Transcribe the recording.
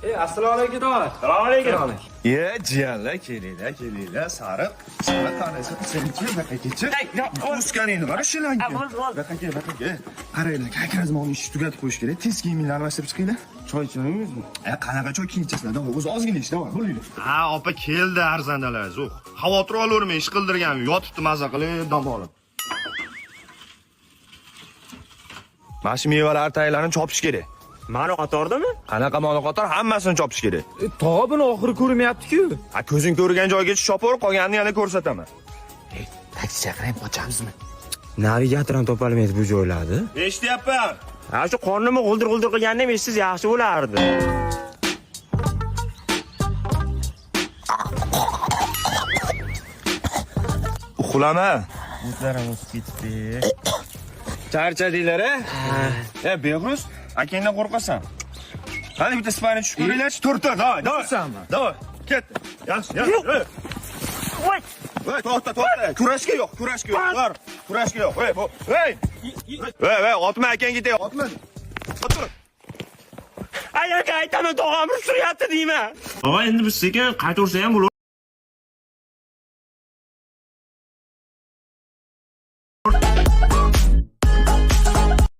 Assalomu alaykum tog'a. Assalomu alaykum. Jiyanlar, kelinglar, sariq tanasi senchi, baqakechi. Uskaningni qara shilanga. Baqaka. Qaranglar, kakazmonni ishni tugatib qo'yish kerak. Tez kiyiminglarni almashtirib chiqinglar. Choy ichmaymizmi? Qanaqa choy kiyinchasizlar? O'zi ozgina ish, davay, bo'linglar. Ha, opa keldi arzandalar, zo'q. Xavotir olavermay, ish qildirgan, yotibdi maza qilib, dam olib. Mana shu mevalar taylarini chopish kerak. Mani qatordami? Qanaqa moli qator hammasini chopish kerak. Tog'a buni oxiri ko'rmayapti-ku. Ha, ko'zing ko'rgan joygacha chopaver, qolganini yana ko'rsataman. Taksi chaqirib qochamizmi? Navigator ham topolmaydi bu joylarni. Eshityapman. Ha, shu qornimni g'uldir qilganini eshitsangiz yaxshi bo'lardi. Uxlama. O'zlarim o'sib ketdi. Charchadinglar-a? Behruz, akangdan qo'rqasan. Qani bitta spayni tushib ko'ringlar-chi, to'rtta, davay. Davay. Ketdi. Yaxshi. Voy, to'xta. Kurashga yo'q. Kurashga yo'q. Voy, otma akang ketay, otma. Otur. Ayaka aytaman, tog'am suryapti deyman. Tog'a endi biz sekin qaytarsa ham bo'lar.